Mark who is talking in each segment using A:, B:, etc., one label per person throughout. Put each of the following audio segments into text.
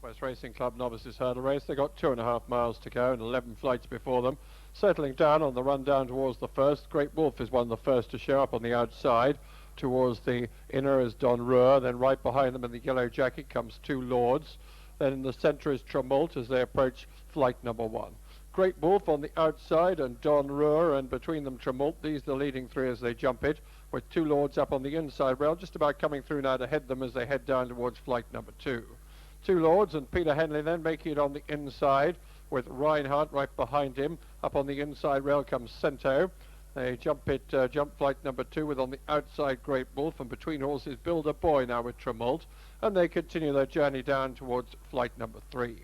A: Northwest Racing Club Novices Hurdle Race. They've got 2.5 miles to go and 11 flights before them. Settling down on the run down towards the first. Great Wolf is one of the first to show up on the outside. Towards the inner is Don Ruhr. Then right behind them in the yellow jacket comes Two Lords. Then in the centre is Tremult as they approach flight number 1. Great Wolf on the outside and Don Ruhr, and between them Tremult. These are the leading three as they jump it, with Two Lords up on the inside rail, just about coming through now to head them as they head down towards flight number 2. Two Lords and Peter Henley then making it on the inside, with Reinhardt right behind him. Up on the inside rail comes Cento. They jump flight number 2 with on the outside Great Wolf, and between horses Builder Boy now with Tremult, and they continue their journey down towards flight number 3.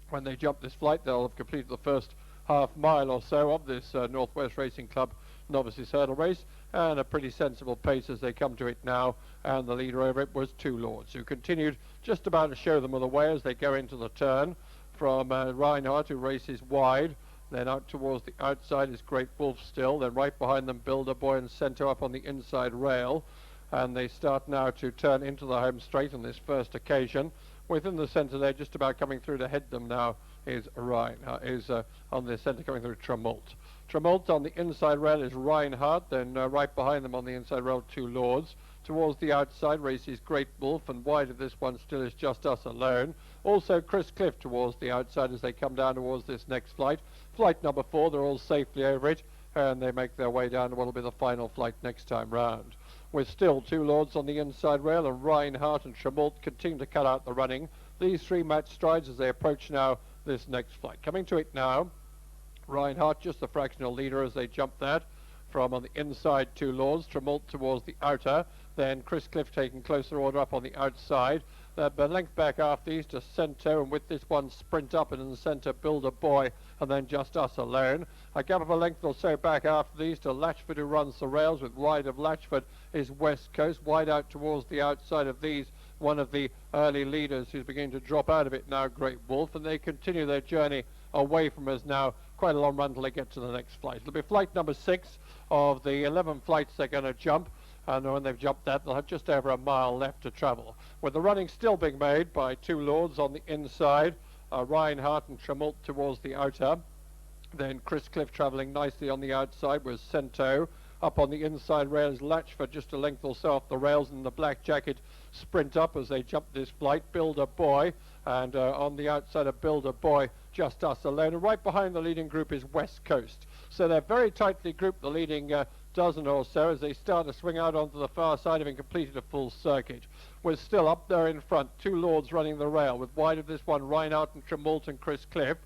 A: When they jump this flight, they'll have completed the first half mile or so of this Northwest Racing Club Novices Hurdle Race, and a pretty sensible pace as they come to it now, and the leader over it was Two Lords, who continued just about to show them the way as they go into the turn from Reinhardt, who races wide. Then out towards the outside is Great Wolf still, then right behind them Builder Boy and Cento up on the inside rail, and they start now to turn into the home straight on this first occasion. Within the centre there, just about coming through to head them now, is on the centre coming through Tremult. Tremult on the inside rail is Reinhardt, then right behind them on the inside rail Two Lords. Towards the outside races Great Wolf, and wide of this one still is Just Us Alone. Also Chris Cliff towards the outside as they come down towards this next flight. Flight number 4, they're all safely over it, and they make their way down to what will be the final flight next time round. With still Two Lords on the inside rail, and Reinhardt and Tremult continue to cut out the running. These three match strides as they approach now this next flight. Coming to it now, Reinhardt just the fractional leader as they jump that. From on the inside Two Lords, Tremult towards the outer, then Chris Cliff taking closer order up on the outside. The length back after these to Cento, and with this one sprint up, and in the centre Builder Boy, and then Just Us Alone. A gap of a length or so back after these to Latchford, who runs the rails. With wide of Latchford is West Coast, wide out towards the outside of these, one of the early leaders who's beginning to drop out of it now, Great Wolf, and they continue their journey away from us now. Quite a long run till they get to the next flight. It'll be flight number 6 of the 11 flights they're going to jump, and when they've jumped that, they'll have just over a mile left to travel. With the running still being made by Two Lords on the inside, Reinhardt and Tremult towards the outer, then Chris Cliff travelling nicely on the outside with Cento. Up on the inside rail is Latchford, just a length or so off the rails, and the black jacket sprint up as they jump this flight. Builder Boy, and on the outside of Builder Boy, Just Us Alone. And right behind the leading group is West Coast. So they're very tightly grouped, the leading dozen or so, as they start to swing out onto the far side, having completed a full circuit. We're still up there in front, Two Lords running the rail, with wide of this one Reinhardt and Tremult and Chris Cliff.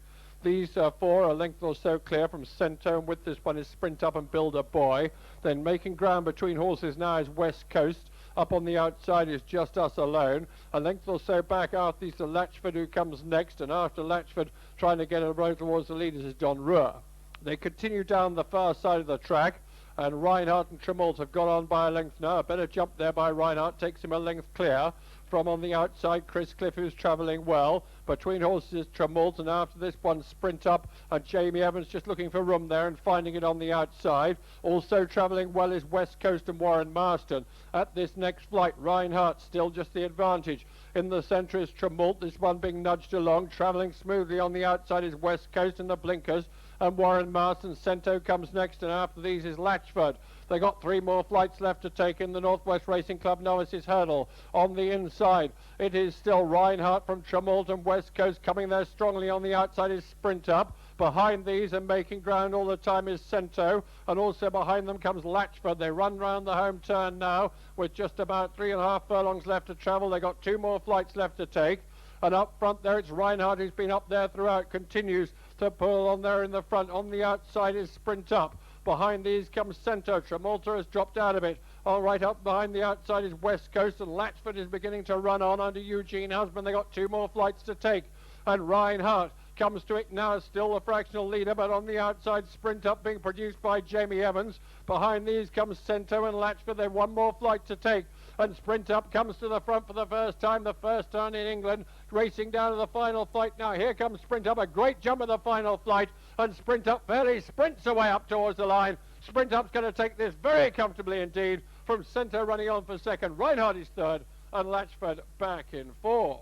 A: These 4 are a length or so clear from Cento, and with this one is Sprint Up and Builder Boy. Then making ground between horses now is West Coast. Up on the outside is Just Us Alone. A length or so back after these to Latchford, who comes next, and after Latchford trying to get a road towards the leaders is Don Ruhr. They continue down the far side of the track, and Reinhardt and Tremult have got on by a length now. A better jump there by Reinhardt, takes him a length clear. From on the outside, Chris Cliff, who's travelling well. Between horses is Tremult, and after this one Sprint Up, and Jamie Evans just looking for room there and finding it on the outside. Also travelling well is West Coast and Warren Marston. At this next flight, Reinhardt still just the advantage. In the centre is Tremult, this one being nudged along. Travelling smoothly on the outside is West Coast and the blinkers, and Warren Marston. Cento comes next, and after these is Latchford. They got 3 more flights left to take in the Northwest Racing Club Novices Hurdle. On the inside, it is still Reinhardt from Tremult, and West Coast coming there strongly. On the outside is Sprint Up. Behind these and making ground all the time is Cento, and also behind them comes Latchford. They run round the home turn now with just about 3.5 furlongs left to travel. They got 2 more flights left to take. And up front there, it's Reinhardt, who's been up there throughout, continues to pull on there in the front. On the outside is Sprint Up. Behind these comes Cento. Tremulta has dropped out of it. All right, up behind the outside is West Coast, and Latchford is beginning to run on under Eugene Husband. They got 2 more flights to take, and Reinhardt comes to it now, still a fractional leader, but on the outside Sprint Up being produced by Jamie Evans. Behind these comes Cento and Latchford. They've 1 more flight to take, and Sprint Up comes to the front for the first time in England, racing down to the final flight now. Here comes Sprint Up, a great jump of the final flight, and Sprint Up fairly sprints away up towards the line. Sprint Up's going to take this very comfortably indeed, from Cento running on for second. Reinhardt is third, and Latchford back in 4.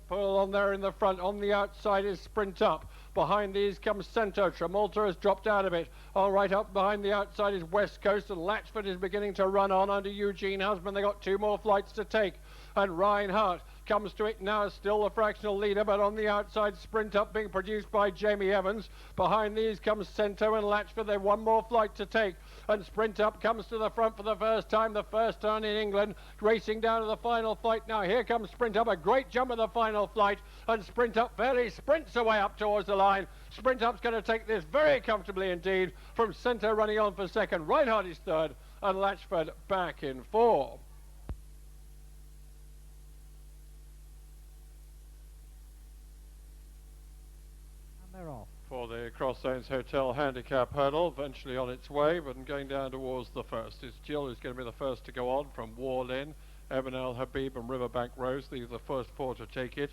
A: pull on there in the front. On the outside is Sprint Up. Behind these comes Cento. Tramalta has dropped out of it. All right, up behind the outside is West Coast, and Latchford is beginning to run on under Eugene Husband. They got 2 more flights to take, and Reinhardt comes to it now, still the fractional leader, but on the outside, Sprint Up being produced by Jamie Evans. Behind these comes Cento and Latchford. They've 1 more flight to take, and Sprint Up comes to the front for the first time in England, racing down to the final flight now. Here comes Sprint Up, a great jump of the final flight, and Sprint Up fairly sprints away up towards the line. Sprint Up's going to take this very comfortably indeed, from Cento running on for second. Reinhardt is third, and Latchford back in 4. For the Cross Zones Hotel Handicap Hurdle, eventually on its way, but going down towards the first. It's Jill who's going to be the first to go on from Wall In, Ebn El Habib and Riverbank Rose. These are the first 4 to take it.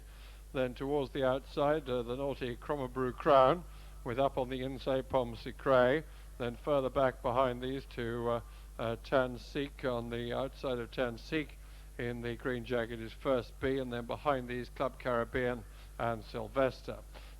A: Then towards the outside, the naughty Cromabrew Crown, with up on the inside Poms Cray. Then further back behind these to Tan Sik on the outside of Tan Sik in the green jacket is First B, and then behind these Club Caribbean and Sylvester.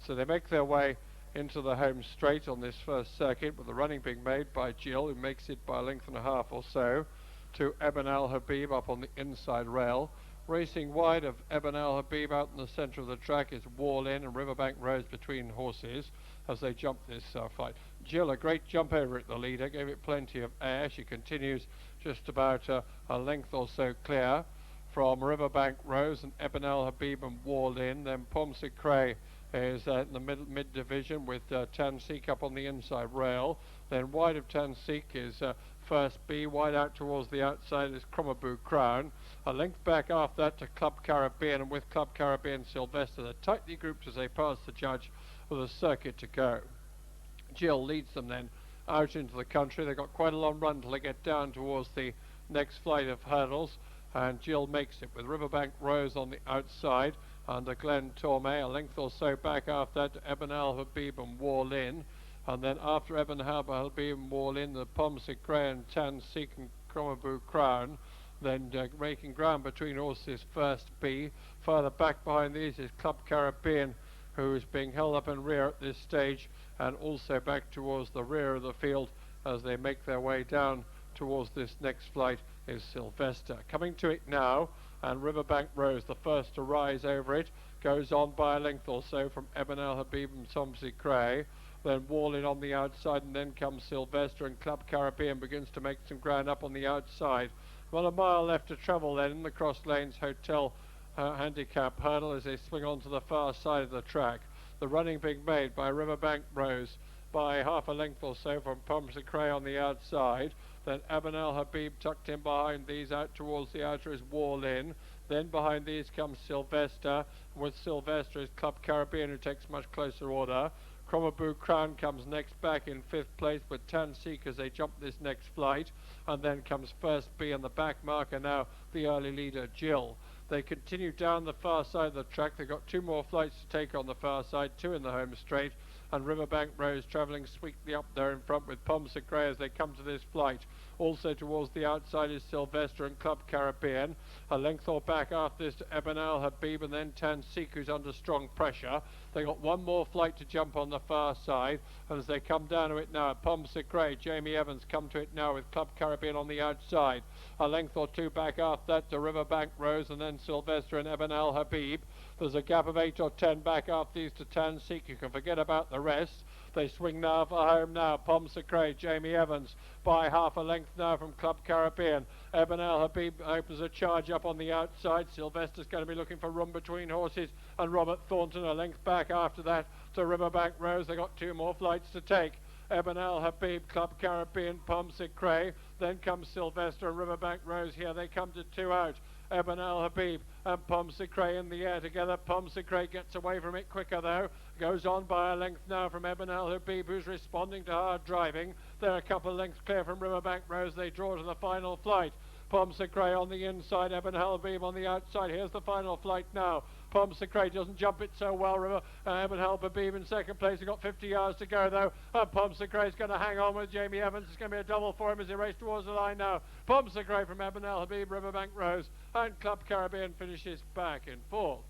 A: So they make their way into the home straight on this first circuit, with the running being made by Jill, who makes it by a length and a half or so, to Ebn El Habib up on the inside rail. Racing wide of Ebn El Habib out in the centre of the track is Wall In and Riverbank Rose between horses as they jump this fight. Jill, a great jump over at the leader, gave it plenty of air. She continues just about a length or so clear from Riverbank Rose and Ebn El Habib and Wall In. Then Poms Cray is in the mid division with Tan Sik up on the inside rail. Then wide of Tan Sik is First B. Wide out towards the outside is Cromabrew Crown. A length back after that to Club Caribbean, and with Club Caribbean Sylvester, they're tightly grouped as they pass the judge with a circuit to go. Jill leads them then out into the country. They've got quite a long run till they get down towards the next flight of hurdles, and Jill makes it with Riverbank Rose on the outside under Glen Tormay, a length or so back after that to Ebn El Habib and Wall In, and then after Ebn El Habib and Wall In, the Poms Cray and Tan Sik and Cromabrew Crown. Then making ground between horses First B. Further back behind these is Club Caribbean, who is being held up in rear at this stage, and also back towards the rear of the field as they make their way down towards this next flight is Sylvester. Coming to it now, and Riverbank Rose, the first to rise over it, goes on by a length or so from Ebn El Habib and Poms Cray. Then Wall In on the outside, and then comes Sylvester, and Club Caribbean begins to make some ground up on the outside. About a mile left to travel then in the Cross Lanes Hotel Handicap Hurdle as they swing on to the far side of the track. The running being made by Riverbank Rose by half a length or so from Poms Cray on the outside. Then Ebn El Habib tucked in behind these. Out towards the outer is Wall In. Then behind these comes Sylvester. With Sylvester is Club Caribbean, who takes much closer order. Cromabrew Crown comes next back in 5th place with Tan Sik as they jump this next flight. And then comes First B and the back marker now, the early leader Jill. They continue down the far side of the track. They've got 2 more flights to take on the far side, 2 in the home straight, and Riverbank Rose travelling sweetly up there in front with Poms Cray as they come to this flight. Also towards the outside is Sylvester and Club Caribbean. A length or back after this to Ebn El Habib, and then Tan Sik, who's under strong pressure. They got 1 more flight to jump on the far side, and as they come down to it now, Poms Cray, Jamie Evans come to it now with Club Caribbean on the outside. A length or 2 back after that to Riverbank Rose, and then Sylvester and Ebn El Habib. There's a gap of 8 or 10 back after these to Tan Sik. You can forget about the rest. They swing now for home now. Poms Cray, Jamie Evans by half a length now from Club Caribbean. Ebn El Habib opens a charge up on the outside. Sylvester's going to be looking for room between horses, and Robert Thornton a length back after that to Riverbank Rose. They got 2 more flights to take. Ebn El Habib, Club Caribbean, Poms Cray. Then comes Sylvester and Riverbank Rose. Here they come to 2 out. Ebn El Habib and Poms Cray in the air together. Poms Cray gets away from it quicker though. Goes on by a length now from Ebn El Habib, who's responding to hard driving. They're a couple of lengths clear from Riverbank Rose. They draw to the final flight. Poms Cray on the inside, Ebn El Habib on the outside. Here's the final flight now. Poms Cray doesn't jump it so well. Ebn El Habib in second place. He's got 50 yards to go though. And Poms Cray is going to hang on with Jamie Evans. It's going to be a double for him as he races towards the line now. Poms Cray from Ebn El Habib, Riverbank Rose, and Club Caribbean finishes back in 4th.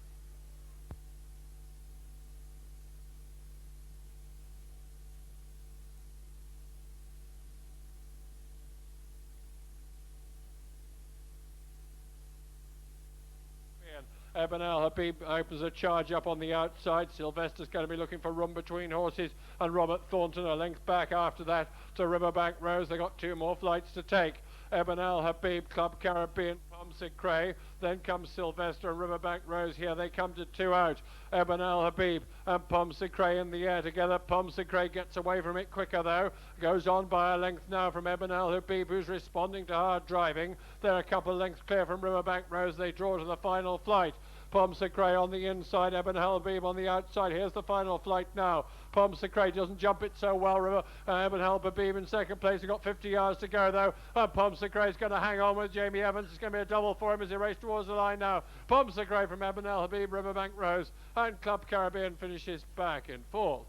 A: Ebon El Habib opens a charge up on the outside. Sylvester's going to be looking for room between horses, and Robert Thornton a length back after that to Riverbank Rose. They've got 2 more flights to take. Ebon El Habib, Club Caribbean, Poms then comes Sylvester and Riverbank Rose. Here they come to 2 out. Ebon El Habib and Poms in the air together. Poms gets away from it quicker though. Goes on by a length now from Ebon El Habib, who's responding to hard driving. They're a couple of lengths clear from Riverbank Rose. They draw to the final flight. Poms on the inside, Ebon El Habib on the outside. Here's the final flight now. Poms doesn't jump it so well. Ebon El Habib in second place. He's got 50 yards to go though. And Poms is going to hang on with Jamie Evans. It's going to be a double for him as he races towards the line now. Poms from Ebon El Habib, Riverbank Rose, and Club Caribbean finishes back in 4th.